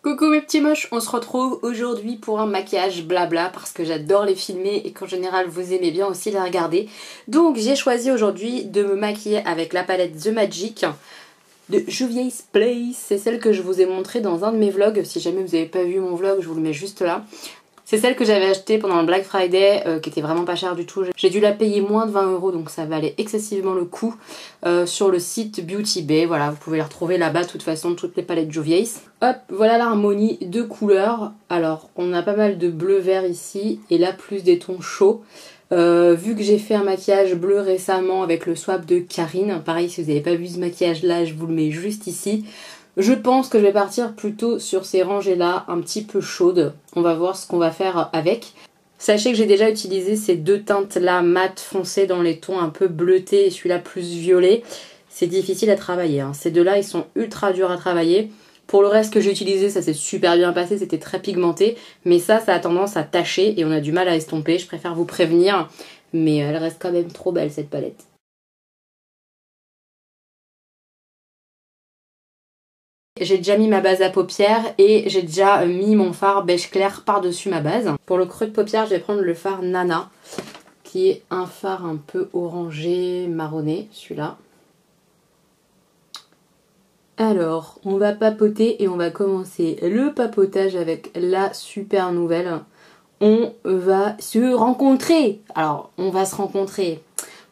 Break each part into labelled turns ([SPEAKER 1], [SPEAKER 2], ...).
[SPEAKER 1] Coucou mes petits moches, on se retrouve aujourd'hui pour un maquillage blabla parce que j'adore les filmer et qu'en général vous aimez bien aussi les regarder. Donc j'ai choisi aujourd'hui de me maquiller avec la palette The Magic de Juvia's Place. C'est celle que je vous ai montrée dans un de mes vlogs. Si jamais vous n'avez pas vu mon vlog, je vous le mets juste là. C'est celle que j'avais achetée pendant le Black Friday, qui était vraiment pas chère du tout. J'ai dû la payer moins de 20 €, donc ça valait excessivement le coup sur le site Beauty Bay. Voilà, vous pouvez la retrouver là-bas, de toute façon, toutes les palettes Juvia's. Hop, voilà l'harmonie de couleurs. Alors, on a pas mal de bleu-vert ici, et là, plus des tons chauds. Vu que j'ai fait un maquillage bleu récemment avec le swap de Karine, pareil, si vous n'avez pas vu ce maquillage-là, je vous le mets juste ici. Je pense que je vais partir plutôt sur ces rangées-là, un petit peu chaudes. On va voir ce qu'on va faire avec. Sachez que j'ai déjà utilisé ces deux teintes-là mat foncées dans les tons un peu bleutés et celui-là plus violet. C'est difficile à travailler, hein. Ces deux-là, ils sont ultra durs à travailler. Pour le reste que j'ai utilisé, ça s'est super bien passé, c'était très pigmenté. Mais ça a tendance à tacher et on a du mal à estomper. Je préfère vous prévenir, mais elle reste quand même trop belle cette palette. J'ai déjà mis ma base à paupières et j'ai déjà mis mon fard beige clair par-dessus ma base. Pour le creux de paupières, je vais prendre le fard Nana, qui est un fard un peu orangé, marronné, celui-là. Alors, on va papoter et on va commencer le papotage avec la super nouvelle. On va se rencontrer. Alors, on va se rencontrer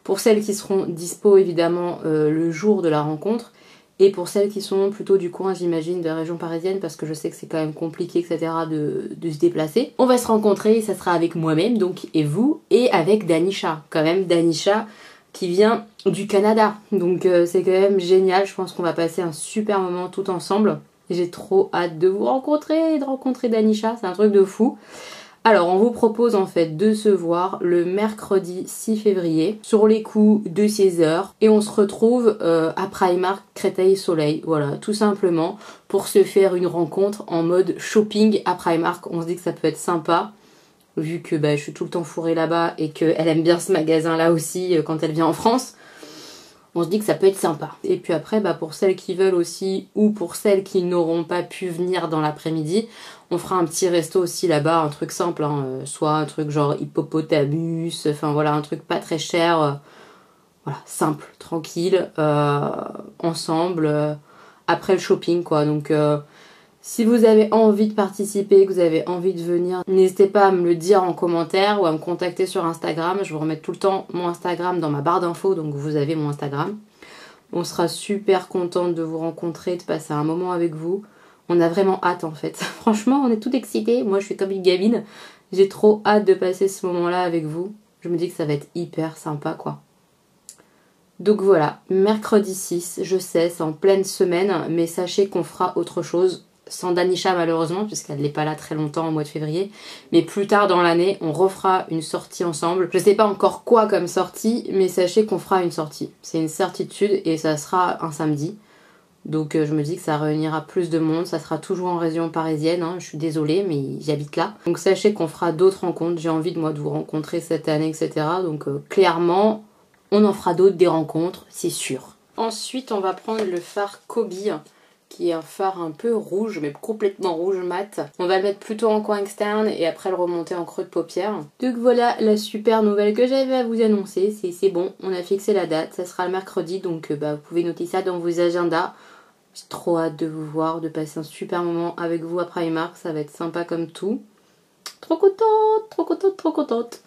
[SPEAKER 1] pour celles qui seront dispo évidemment le jour de la rencontre. Et pour celles qui sont plutôt du coin, j'imagine, de la région parisienne, parce que je sais que c'est quand même compliqué, etc. de se déplacer. On va se rencontrer, ça sera avec moi-même, donc, et vous, et avec Danisha. Quand même, Danisha qui vient du Canada. Donc c'est quand même génial, je pense qu'on va passer un super moment tout ensemble. J'ai trop hâte de vous rencontrer et de rencontrer Danisha, c'est un truc de fou. Alors, on vous propose en fait de se voir le mercredi 6 février sur les coups de 16h et on se retrouve à Primark Créteil Soleil. Voilà, tout simplement pour se faire une rencontre en mode shopping à Primark. On se dit que ça peut être sympa vu que je suis tout le temps fourrée là-bas et qu'elle aime bien ce magasin-là aussi quand elle vient en France. On se dit que ça peut être sympa. Et puis après, pour celles qui veulent aussi, ou pour celles qui n'auront pas pu venir dans l'après-midi, on fera un petit resto aussi là-bas, un truc simple, hein, soit un truc genre hippopotamus, enfin voilà, un truc pas très cher, voilà, simple, tranquille, ensemble, après le shopping quoi. Donc si vous avez envie de participer, que vous avez envie de venir, n'hésitez pas à me le dire en commentaire ou à me contacter sur Instagram. Je vous remets tout le temps mon Instagram dans ma barre d'infos, donc vous avez mon Instagram. On sera super contente de vous rencontrer, de passer un moment avec vous. On a vraiment hâte en fait. Franchement, on est toutes excités. Moi, je suis comme une gamine. J'ai trop hâte de passer ce moment-là avec vous. Je me dis que ça va être hyper sympa quoi. Donc voilà, mercredi 6, je sais, c'est en pleine semaine, mais sachez qu'on fera autre chose. Sans Danisha malheureusement, puisqu'elle n'est pas là très longtemps au mois de février. Mais plus tard dans l'année, on refera une sortie ensemble. Je sais pas encore quoi comme sortie, mais sachez qu'on fera une sortie. C'est une certitude et ça sera un samedi. Donc je me dis que ça réunira plus de monde. Ça sera toujours en région parisienne, hein. Je suis désolée, mais j'habite là. Donc sachez qu'on fera d'autres rencontres. J'ai envie de vous rencontrer cette année, etc. Donc clairement, on en fera d'autres, des rencontres, c'est sûr. Ensuite, on va prendre le fard Kobe, qui est un fard un peu rouge, mais complètement rouge mat. On va le mettre plutôt en coin externe et après le remonter en creux de paupière. Donc voilà la super nouvelle que j'avais à vous annoncer. C'est bon, on a fixé la date, ça sera le mercredi, donc vous pouvez noter ça dans vos agendas. J'ai trop hâte de vous voir, de passer un super moment avec vous à Primark, ça va être sympa comme tout. Trop contente, trop contente, trop contente.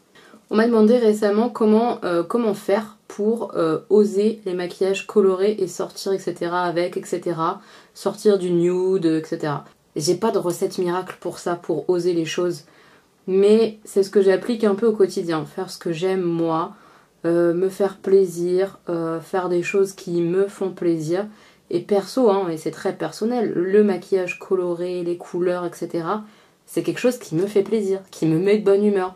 [SPEAKER 1] On m'a demandé récemment comment faire pour oser les maquillages colorés et sortir, etc. avec, etc. Sortir du nude, etc. J'ai pas de recette miracle pour ça, pour oser les choses. Mais c'est ce que j'applique un peu au quotidien. Faire ce que j'aime moi, me faire plaisir, faire des choses qui me font plaisir. Et perso, hein, et c'est très personnel, le maquillage coloré, les couleurs, etc. c'est quelque chose qui me fait plaisir, qui me met de bonne humeur.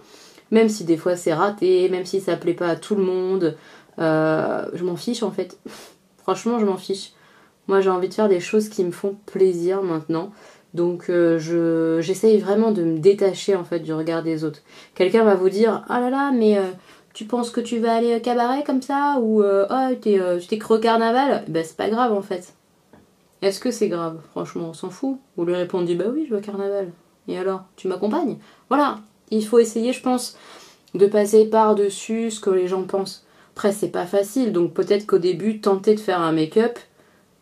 [SPEAKER 1] Même si des fois c'est raté, même si ça plaît pas à tout le monde, je m'en fiche en fait. Franchement, je m'en fiche. Moi, j'ai envie de faire des choses qui me font plaisir maintenant. Donc j'essaye vraiment de me détacher en fait du regard des autres. Quelqu'un va vous dire « Ah là là, mais tu penses que tu vas aller au cabaret comme ça » ou « Oh, tu t'es cru au carnaval ?» Ben c'est pas grave en fait. Est-ce que c'est grave? Franchement, on s'en fout. Vous lui répondez, bah oui, je vais au carnaval. Et alors, tu m'accompagnes? Voilà, il faut essayer, je pense, de passer par-dessus ce que les gens pensent. Après, c'est pas facile, donc peut-être qu'au début, tenter de faire un make-up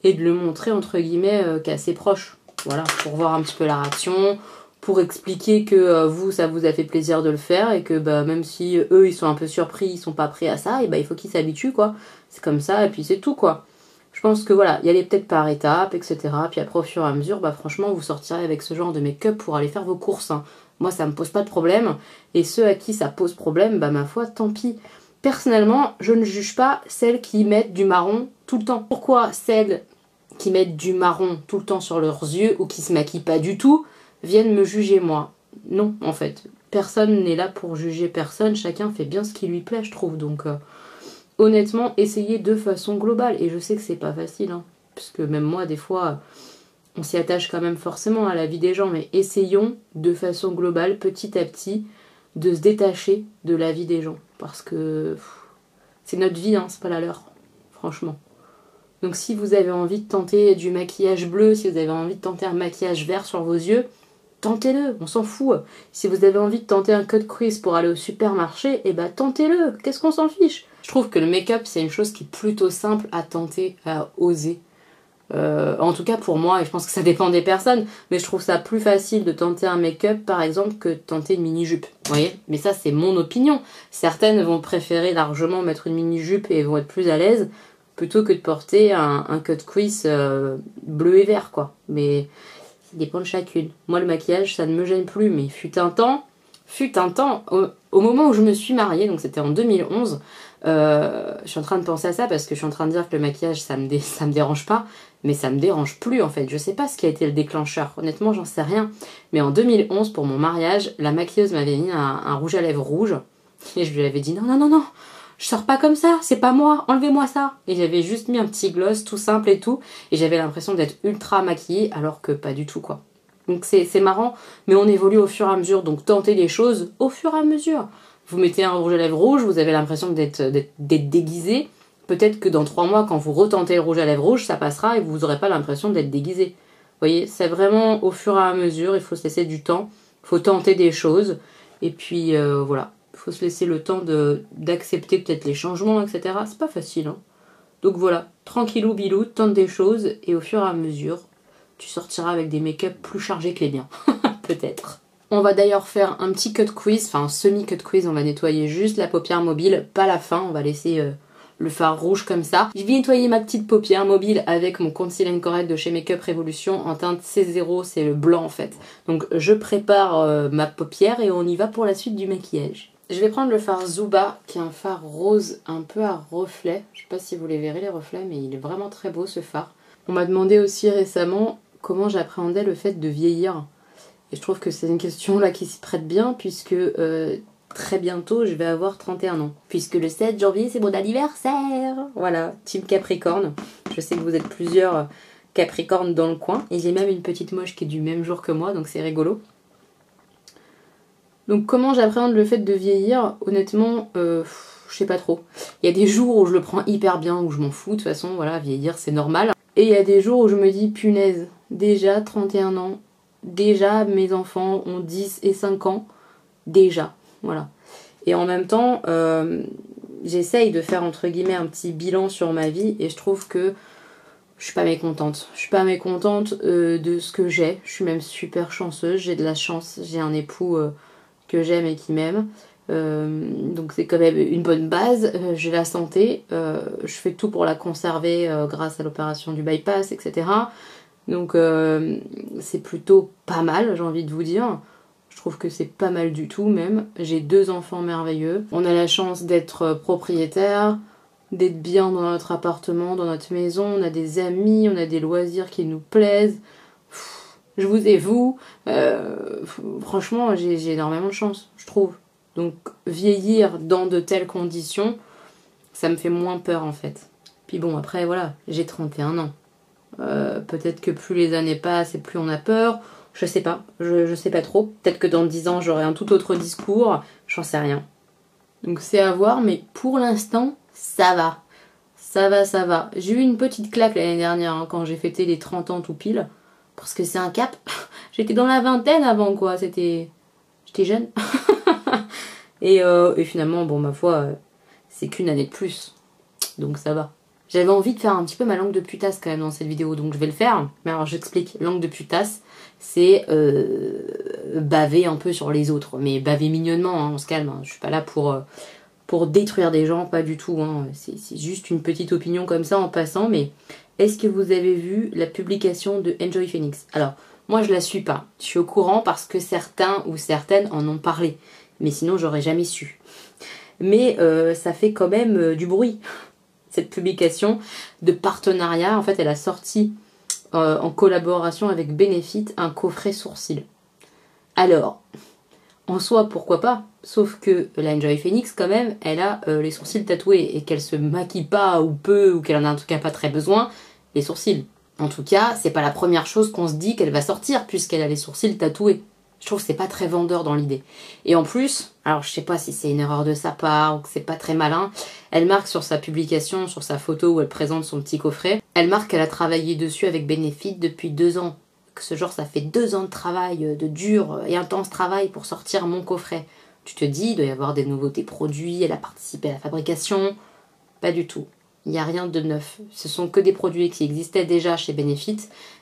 [SPEAKER 1] et de le montrer, entre guillemets, qu'à ses proches. Voilà, pour voir un petit peu la réaction, pour expliquer que vous, ça vous a fait plaisir de le faire et que bah, même si eux, ils sont un peu surpris, ils sont pas prêts à ça, et bah, il faut qu'ils s'habituent, quoi. C'est comme ça, et puis c'est tout, quoi. Je pense que voilà, y aller peut-être par étapes, etc. Puis après, au fur et à mesure, bah franchement, vous sortirez avec ce genre de make-up pour aller faire vos courses. Hein. Moi, ça me pose pas de problème. Et ceux à qui ça pose problème, bah ma foi, tant pis. Personnellement, je ne juge pas celles qui mettent du marron tout le temps. Pourquoi celles qui mettent du marron tout le temps sur leurs yeux ou qui se maquillent pas du tout viennent me juger moi? Non, en fait. Personne n'est là pour juger personne. Chacun fait bien ce qui lui plaît, je trouve. Donc... honnêtement, essayez de façon globale. Et je sais que c'est pas facile, hein, puisque même moi, des fois, on s'y attache quand même forcément à la vie des gens. Mais essayons de façon globale, petit à petit, de se détacher de la vie des gens. Parce que c'est notre vie, hein, c'est pas la leur. Franchement. Donc si vous avez envie de tenter du maquillage bleu, si vous avez envie de tenter un maquillage vert sur vos yeux, tentez-le, on s'en fout. Si vous avez envie de tenter un cut crease pour aller au supermarché, eh ben tentez-le, qu'est-ce qu'on s'en fiche? Je trouve que le make-up, c'est une chose qui est plutôt simple à tenter, à oser. En tout cas pour moi, et je pense que ça dépend des personnes, mais je trouve ça plus facile de tenter un make-up par exemple que de tenter une mini-jupe. Vous voyez? Mais ça c'est mon opinion. Certaines vont préférer largement mettre une mini-jupe et vont être plus à l'aise plutôt que de porter un cut crease bleu et vert quoi. Mais ça dépend de chacune. Moi le maquillage ça ne me gêne plus, mais fut un temps, au moment où je me suis mariée, donc c'était en 2011, je suis en train de penser à ça parce que je suis en train de dire que le maquillage ça me dérange pas, mais ça me dérange plus en fait. Je sais pas ce qui a été le déclencheur, honnêtement j'en sais rien. Mais en 2011 pour mon mariage, la maquilleuse m'avait mis un rouge à lèvres rouge et je lui avais dit non non non non, je sors pas comme ça, c'est pas moi, enlevez-moi ça. Et j'avais juste mis un petit gloss tout simple et tout, et j'avais l'impression d'être ultra maquillée alors que pas du tout quoi. Donc c'est marrant, mais on évolue au fur et à mesure, donc tentez les choses au fur et à mesure. Vous mettez un rouge à lèvres rouge, vous avez l'impression d'être déguisé. Peut-être que dans 3 mois, quand vous retentez le rouge à lèvres rouge, ça passera et vous n'aurez pas l'impression d'être déguisé. Vous voyez, c'est vraiment au fur et à mesure, il faut se laisser du temps, il faut tenter des choses, et puis voilà, il faut se laisser le temps d'accepter peut-être les changements, etc. C'est pas facile, hein. Donc voilà, tranquillou bilou, tente des choses, et au fur et à mesure, tu sortiras avec des make-up plus chargés que les miens. Peut-être. On va d'ailleurs faire un petit cut crease, enfin un semi-cut crease, on va nettoyer juste la paupière mobile, pas la fin, on va laisser le fard rouge comme ça. Je vais nettoyer ma petite paupière mobile avec mon Conceal & Correct de chez Makeup Revolution en teinte C0, c'est le blanc en fait. Donc je prépare ma paupière et on y va pour la suite du maquillage. Je vais prendre le fard Zuba, qui est un fard rose un peu à reflets. Je sais pas si vous les verrez les reflets, mais il est vraiment très beau ce fard. On m'a demandé aussi récemment comment j'appréhendais le fait de vieillir. Et je trouve que c'est une question là qui s'y prête bien puisque très bientôt je vais avoir 31 ans. Puisque le 7 janvier c'est mon anniversaire. Voilà, team Capricorne. Je sais que vous êtes plusieurs Capricornes dans le coin. Et j'ai même une petite moche qui est du même jour que moi, donc c'est rigolo. Donc comment j'appréhende le fait de vieillir? Honnêtement, je sais pas trop. Il y a des jours où je le prends hyper bien, où je m'en fous. De toute façon, voilà, vieillir c'est normal. Et il y a des jours où je me dis, punaise, déjà 31 ans, déjà mes enfants ont 10 et 5 ans, déjà, voilà. Et en même temps, j'essaye de faire entre guillemets un petit bilan sur ma vie et je trouve que je suis pas mécontente. Je suis pas mécontente de ce que j'ai, je suis même super chanceuse, j'ai de la chance, j'ai un époux que j'aime et qui m'aime. Donc c'est quand même une bonne base, j'ai la santé, je fais tout pour la conserver grâce à l'opération du bypass, etc. Donc c'est plutôt pas mal, j'ai envie de vous dire. Je trouve que c'est pas mal du tout même. J'ai 2 enfants merveilleux. On a la chance d'être propriétaire, d'être bien dans notre appartement, dans notre maison. On a des amis, on a des loisirs qui nous plaisent. Je vous ai vous. Franchement, j'ai énormément de chance, je trouve. Donc vieillir dans de telles conditions, ça me fait moins peur en fait. Puis bon, après voilà, j'ai 31 ans. Peut-être que plus les années passent et plus on a peur. Je sais pas, je sais pas trop. Peut-être que dans 10 ans j'aurai un tout autre discours. J'en sais rien. Donc c'est à voir, mais pour l'instant, ça va. Ça va, ça va. J'ai eu une petite claque l'année dernière hein, quand j'ai fêté les 30 ans tout pile. Parce que c'est un cap. J'étais dans la vingtaine avant quoi. J'étais jeune. Et finalement, bon, ma foi, c'est qu'une année de plus. Donc ça va. J'avais envie de faire un petit peu ma langue de putasse quand même dans cette vidéo. Donc je vais le faire. Mais alors j'explique. Langue de putasse, c'est baver un peu sur les autres. Mais baver mignonnement, hein, on se calme. Hein. Je suis pas là pour détruire des gens, pas du tout. Hein. C'est juste une petite opinion comme ça en passant. Mais est-ce que vous avez vu la publication de Enjoy Phoenix? Alors, moi je la suis pas. Je suis au courant parce que certains ou certaines en ont parlé. Mais sinon j'aurais jamais su. Mais ça fait quand même du bruit. Cette publication de partenariat, en fait elle a sorti en collaboration avec Benefit un coffret sourcil. Alors, en soi pourquoi pas, sauf que la Enjoy Phoenix quand même, elle a les sourcils tatoués et qu'elle se maquille pas ou peu ou qu'elle en a en tout cas pas très besoin, les sourcils. En tout cas, c'est pas la première chose qu'on se dit qu'elle va sortir puisqu'elle a les sourcils tatoués. Je trouve que c'est pas très vendeur dans l'idée. Et en plus, alors je sais pas si c'est une erreur de sa part ou que c'est pas très malin, elle marque sur sa publication, sur sa photo où elle présente son petit coffret, elle marque qu'elle a travaillé dessus avec Benefit depuis 2 ans. Que ce genre, ça fait 2 ans de travail, de dur et intense travail pour sortir mon coffret. Tu te dis, il doit y avoir des nouveautés produits, elle a participé à la fabrication. Pas du tout. Il n'y a rien de neuf. Ce sont que des produits qui existaient déjà chez Benefit,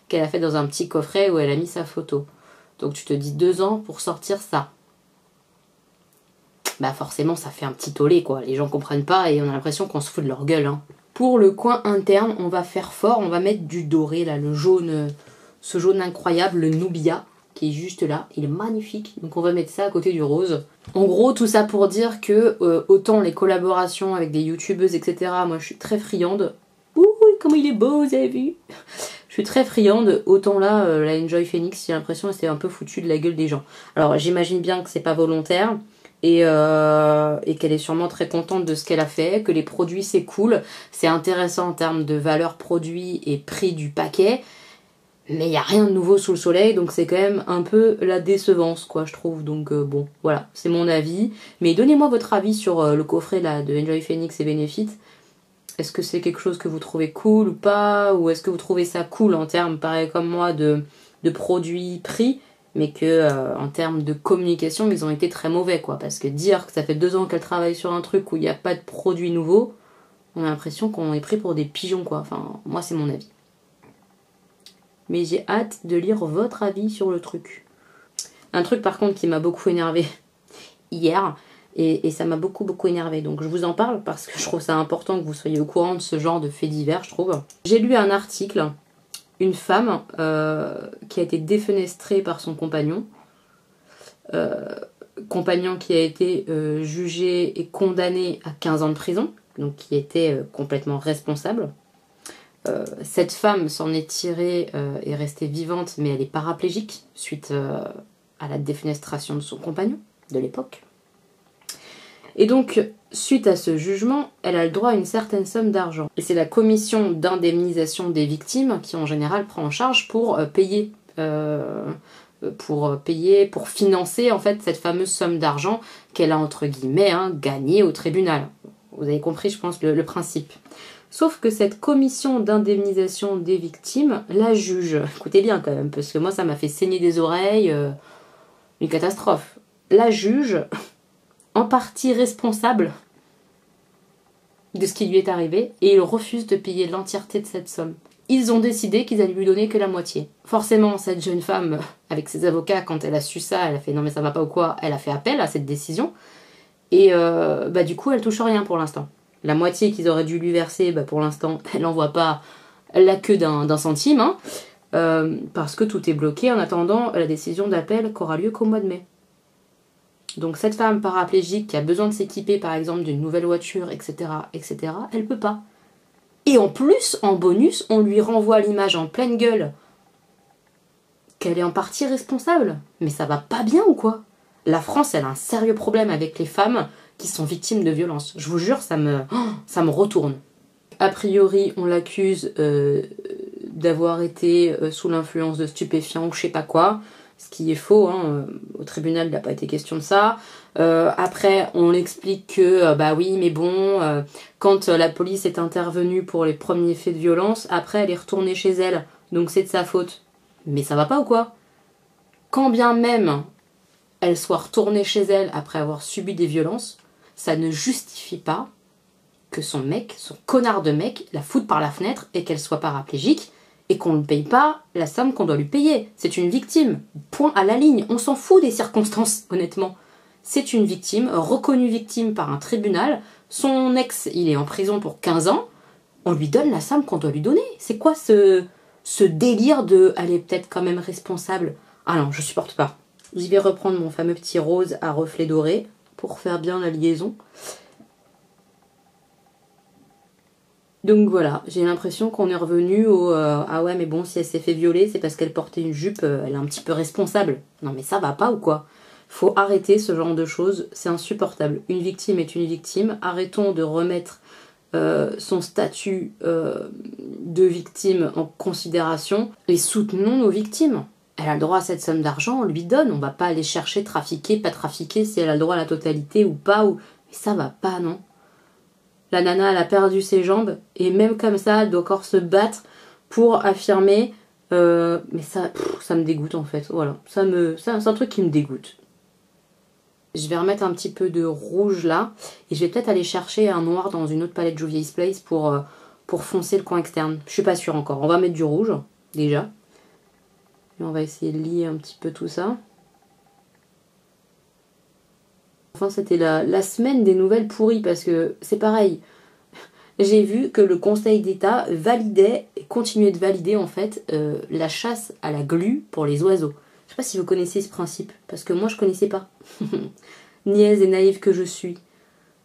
[SPEAKER 1] qu'elle a fait dans un petit coffret où elle a mis sa photo. Donc tu te dis 2 ans pour sortir ça. Bah forcément ça fait un petit tollé quoi. Les gens comprennent pas et on a l'impression qu'on se fout de leur gueule. Hein. Pour le coin interne, on va faire fort, on va mettre du doré là, le jaune, ce jaune incroyable, le Nubia, qui est juste là. Il est magnifique. Donc on va mettre ça à côté du rose. En gros tout ça pour dire que autant les collaborations avec des youtubeuses etc. Moi je suis très friande. Ouh comment il est beau vous avez vu. Je suis très friande, autant là, la Enjoy Phoenix, j'ai l'impression que c'est un peu foutu de la gueule des gens. Alors j'imagine bien que c'est pas volontaire et qu'elle est sûrement très contente de ce qu'elle a fait, que les produits c'est cool, c'est intéressant en termes de valeur produit et prix du paquet, mais il n'y a rien de nouveau sous le soleil, donc c'est quand même un peu la décevance quoi je trouve. Donc bon, voilà, c'est mon avis. Mais donnez-moi votre avis sur le coffret là de Enjoy Phoenix et Benefit. Est-ce que c'est quelque chose que vous trouvez cool ou pas? Ou est-ce que vous trouvez ça cool en termes, pareil comme moi, de produits, prix, mais que en termes de communication, ils ont été très mauvais, quoi. Parce que dire que ça fait 2 ans qu'elle travaille sur un truc où il n'y a pas de produits nouveaux, on a l'impression qu'on est pris pour des pigeons, quoi. Enfin, moi, c'est mon avis. Mais j'ai hâte de lire votre avis sur le truc. Un truc, par contre, qui m'a beaucoup énervé hier, et ça m'a beaucoup énervé. Donc je vous en parle parce que je trouve ça important que vous soyez au courant de ce genre de faits divers, je trouve. J'ai lu un article, une femme qui a été défenestrée par son compagnon. Compagnon qui a été jugé et condamné à 15 ans de prison, donc qui était complètement responsable. Cette femme s'en est tirée et est restée vivante, mais elle est paraplégique suite à la défenestration de son compagnon de l'époque. Et donc, suite à ce jugement, elle a le droit à une certaine somme d'argent. Et c'est la commission d'indemnisation des victimes qui, en général, prend en charge pour payer, pour financer, en fait, cette fameuse somme d'argent qu'elle a, entre guillemets, hein, gagnée au tribunal. Vous avez compris, je pense, le principe. Sauf que cette commission d'indemnisation des victimes la juge. Écoutez bien, quand même, parce que moi, ça m'a fait saigner des oreilles. Une catastrophe. La juge... en partie responsable de ce qui lui est arrivé et il refuse de payer l'entièreté de cette somme. Ils ont décidé qu'ils allaient lui donner que la moitié. Forcément, cette jeune femme, avec ses avocats, quand elle a su ça, elle a fait non mais ça va pas ou quoi, elle a fait appel à cette décision et du coup elle touche rien pour l'instant. La moitié qu'ils auraient dû lui verser, pour l'instant, elle n'en voit pas la queue d'un centime, hein, parce que tout est bloqué en attendant la décision d'appel qui aura lieu qu'au mois de mai. Donc cette femme paraplégique qui a besoin de s'équiper par exemple d'une nouvelle voiture, etc., elle peut pas. Et en plus, en bonus, on lui renvoie l'image en pleine gueule qu'elle est en partie responsable. Mais ça va pas bien ou quoi? La France, elle a un sérieux problème avec les femmes qui sont victimes de violences. Je vous jure, ça me retourne. A priori, on l'accuse d'avoir été sous l'influence de stupéfiants ou je sais pas quoi. ce qui est faux, hein. Au tribunal il n'a pas été question de ça. Après on explique que bah oui mais bon, quand la police est intervenue pour les premiers faits de violence, après elle est retournée chez elle, donc c'est de sa faute. Mais ça va pas ou quoi? Quand bien même elle soit retournée chez elle après avoir subi des violences, ça ne justifie pas que son mec, son connard de mec, la foute par la fenêtre et qu'elle soit paraplégique et qu'on ne paye pas la somme qu'on doit lui payer. C'est une victime. Point à la ligne. On s'en fout des circonstances, honnêtement. C'est une victime, reconnue victime par un tribunal. Son ex, il est en prison pour 15 ans. On lui donne la somme qu'on doit lui donner. C'est quoi ce délire de « elle est peut-être quand même responsable ». Ah non, je supporte pas. Je vais reprendre mon fameux petit rose à reflets dorés pour faire bien la liaison. Donc voilà, j'ai l'impression qu'on est revenu au ah ouais mais bon si elle s'est fait violer c'est parce qu'elle portait une jupe, elle est un petit peu responsable. Non mais ça va pas ou quoi? Faut arrêter ce genre de choses, c'est insupportable. Une victime est une victime, arrêtons de remettre son statut de victime en considération et soutenons nos victimes. Elle a le droit à cette somme d'argent, on lui donne, on va pas aller chercher trafiquer, pas trafiquer si elle a le droit à la totalité ou pas. Mais ça va pas non? La nana, elle a perdu ses jambes et même comme ça, elle doit encore se battre pour affirmer. Mais ça me dégoûte en fait. Voilà, c'est un truc qui me dégoûte. Je vais remettre un petit peu de rouge là et je vais peut-être aller chercher un noir dans une autre palette Juvia's Place pour foncer le coin externe. Je suis pas sûre encore. On va mettre du rouge déjà. Et on va essayer de lier un petit peu tout ça. Enfin, c'était la semaine des nouvelles pourries parce que c'est pareil. J'ai vu que le Conseil d'État validait et continuait de valider en fait la chasse à la glu pour les oiseaux. Je sais pas si vous connaissez ce principe parce que moi je connaissais pas. Niaise et naïve que je suis.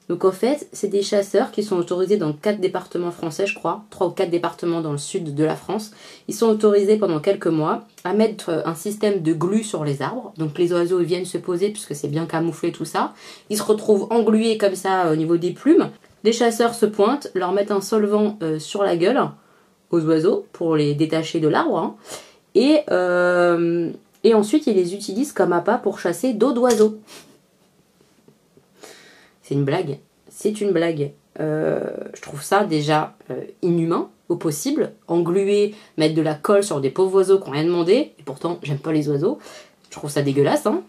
[SPEAKER 1] Donc en fait, c'est des chasseurs qui sont autorisés dans 4 départements français, je crois, 3 ou 4 départements dans le sud de la France. Ils sont autorisés pendant quelques mois à mettre un système de glu sur les arbres. Donc les oiseaux viennent se poser puisque c'est bien camouflé tout ça. Ils se retrouvent englués comme ça au niveau des plumes. Les chasseurs se pointent, leur mettent un solvant sur la gueule aux oiseaux pour les détacher de l'arbre. Hein. Et ensuite, ils les utilisent comme appât pour chasser d'autres oiseaux. C'est une blague. C'est une blague. Je trouve ça déjà inhumain au possible. Engluer, mettre de la colle sur des pauvres oiseaux qui n'ont rien demandé. Et pourtant, j'aime pas les oiseaux. Je trouve ça dégueulasse. Hein.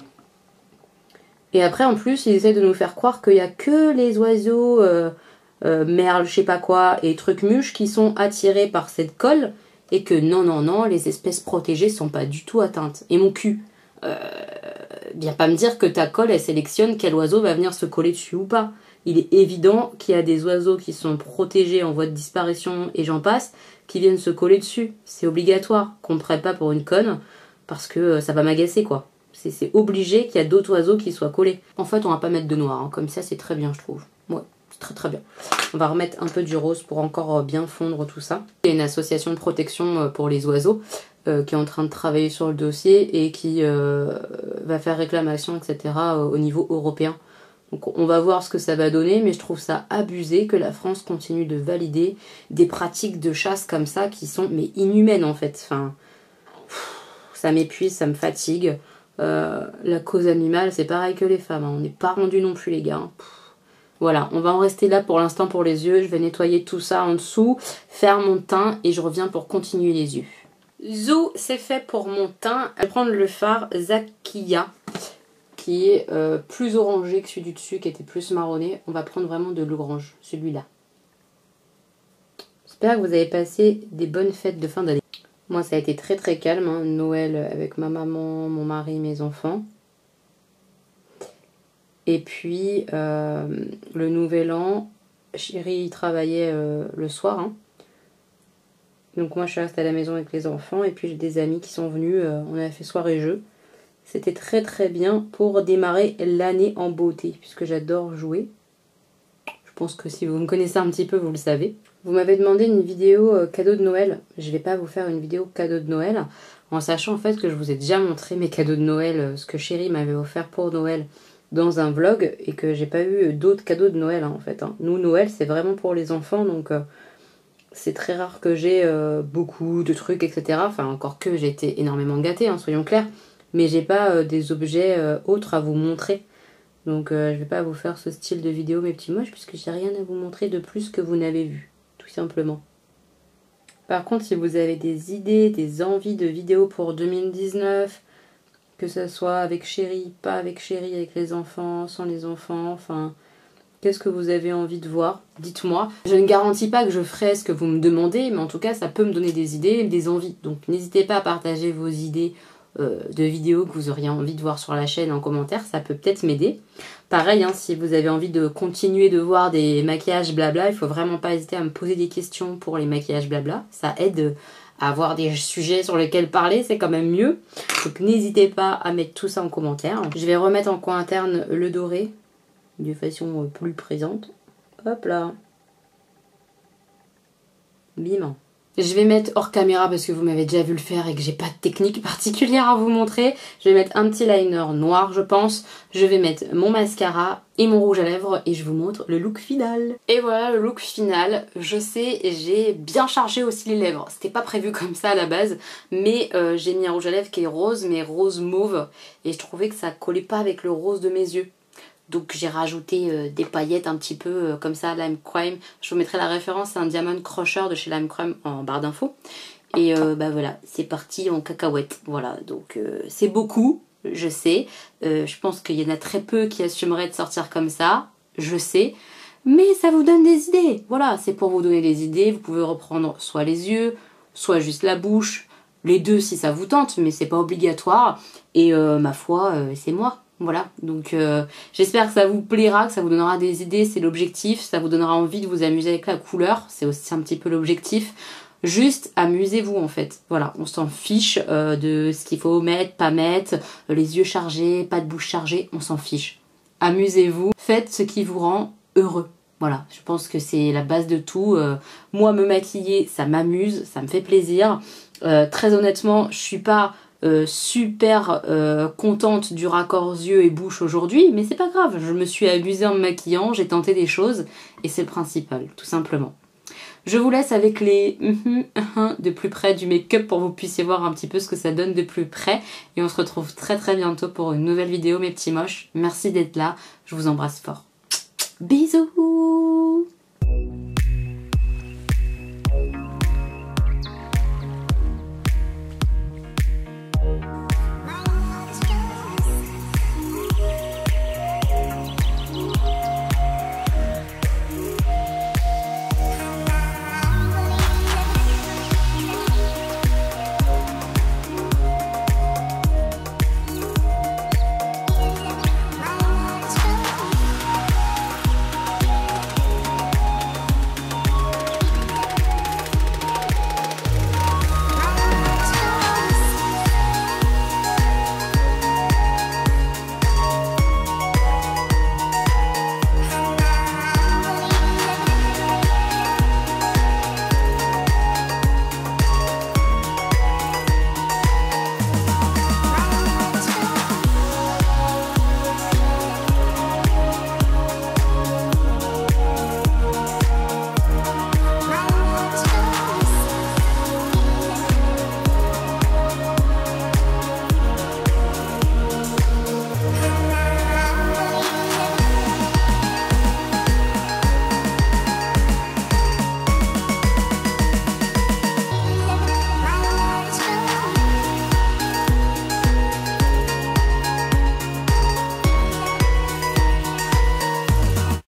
[SPEAKER 1] Et après, en plus, ils essaient de nous faire croire qu'il n'y a que les oiseaux merles, je sais pas quoi, et trucs mûches qui sont attirés par cette colle. Et que non, les espèces protégées sont pas du tout atteintes. Et mon cul. Viens pas me dire que ta colle, elle sélectionne quel oiseau va venir se coller dessus ou pas. Il est évident qu'il y a des oiseaux qui sont protégés en voie de disparition et j'en passe, qui viennent se coller dessus. C'est obligatoire, qu'on ne prenne pas pour une conne, parce que ça va m'agacer quoi. C'est obligé qu'il y a d'autres oiseaux qui soient collés. En fait, on va pas mettre de noir, hein. Comme ça c'est très bien je trouve. Ouais, c'est très très bien. On va remettre un peu du rose pour encore bien fondre tout ça. Il y a une association de protection pour les oiseaux qui est en train de travailler sur le dossier et qui va faire réclamation, etc. Au niveau européen. Donc on va voir ce que ça va donner, mais je trouve ça abusé que la France continue de valider des pratiques de chasse comme ça qui sont mais inhumaines en fait. Enfin, ça m'épuise, ça me fatigue. La cause animale, c'est pareil que les femmes. Hein. On n'est pas rendu non plus les gars. Hein. Voilà, on va en rester là pour l'instant pour les yeux. Je vais nettoyer tout ça en dessous, faire mon teint et je reviens pour continuer les yeux. Zou, c'est fait pour mon teint. Je vais prendre le fard Zakia qui est plus orangé que celui du dessus qui était plus marronné. On va prendre vraiment de l'orange, celui-là. J'espère que vous avez passé des bonnes fêtes de fin d'année. Moi, ça a été très très calme. Hein. Noël avec ma maman, mon mari, mes enfants. Et puis, le nouvel an, chéri il travaillait le soir. Hein. Donc moi, je suis restée à la maison avec les enfants. Et puis, j'ai des amis qui sont venus. On a fait soirée-jeu. C'était très très bien pour démarrer l'année en beauté. Puisque j'adore jouer. Je pense que si vous me connaissez un petit peu, vous le savez. Vous m'avez demandé une vidéo cadeau de Noël. Je ne vais pas vous faire une vidéo cadeau de Noël. En sachant en fait que je vous ai déjà montré mes cadeaux de Noël. Ce que chéri m'avait offert pour Noël. Dans un vlog et que j'ai pas eu d'autres cadeaux de Noël hein, en fait. Hein. Nous, Noël, c'est vraiment pour les enfants, donc c'est très rare que j'ai beaucoup de trucs, etc. Enfin, encore que j'ai été énormément gâtée, hein, soyons clairs. mais j'ai pas des objets autres à vous montrer. Donc je vais pas vous faire ce style de vidéo mes petits moches puisque j'ai rien à vous montrer de plus que vous n'avez vu, tout simplement. Par contre, si vous avez des idées, des envies de vidéos pour 2019, que ce soit avec chéri, pas avec chéri, avec les enfants, sans les enfants, enfin, qu'est-ce que vous avez envie de voir? Dites-moi. Je ne garantis pas que je ferai ce que vous me demandez, mais en tout cas, ça peut me donner des idées et des envies. Donc n'hésitez pas à partager vos idées de vidéos que vous auriez envie de voir sur la chaîne en commentaire, ça peut peut-être m'aider. Pareil, hein, si vous avez envie de continuer de voir des maquillages blabla, il faut vraiment pas hésiter à me poser des questions pour les maquillages blabla. Ça aide à avoir des sujets sur lesquels parler, c'est quand même mieux. Donc n'hésitez pas à mettre tout ça en commentaire. Je vais remettre en coin interne le doré de façon plus présente. Hop là. Bim. Je vais mettre hors caméra parce que vous m'avez déjà vu le faire et que j'ai pas de technique particulière à vous montrer. Je vais mettre un petit liner noir je pense. Je vais mettre mon mascara et mon rouge à lèvres et je vous montre le look final. Et voilà le look final. Je sais, j'ai bien chargé aussi les lèvres. C'était pas prévu comme ça à la base. Mais j'ai mis un rouge à lèvres qui est rose mais rose mauve. Et je trouvais que ça collait pas avec le rose de mes yeux. Donc j'ai rajouté des paillettes un petit peu comme ça, Lime Crime. Je vous mettrai la référence, c'est un Diamond Crusher de chez Lime Crime en barre d'infos. Et bah voilà, c'est parti en cacahuète. Voilà, donc c'est beaucoup, je sais. Je pense qu'il y en a très peu qui assumeraient de sortir comme ça, je sais. Mais ça vous donne des idées. Voilà, c'est pour vous donner des idées. Vous pouvez reprendre soit les yeux, soit juste la bouche. Les deux si ça vous tente, mais c'est pas obligatoire. Et ma foi, c'est moi. Voilà, donc j'espère que ça vous plaira, que ça vous donnera des idées, c'est l'objectif, ça vous donnera envie de vous amuser avec la couleur, c'est aussi un petit peu l'objectif. Juste amusez-vous en fait, voilà, on s'en fiche de ce qu'il faut mettre, pas mettre, les yeux chargés, pas de bouche chargée, on s'en fiche. Amusez-vous, faites ce qui vous rend heureux. Voilà, je pense que c'est la base de tout. Moi, me maquiller, ça m'amuse, ça me fait plaisir. Très honnêtement, je suis pas super contente du raccord yeux et bouche aujourd'hui, mais c'est pas grave, je me suis amusée en me maquillant, j'ai tenté des choses et c'est le principal, tout simplement. Je vous laisse avec les de plus près du make-up pour que vous puissiez voir un petit peu ce que ça donne de plus près et on se retrouve très très bientôt pour une nouvelle vidéo mes petits moches. Merci d'être là, je vous embrasse fort. Bisous.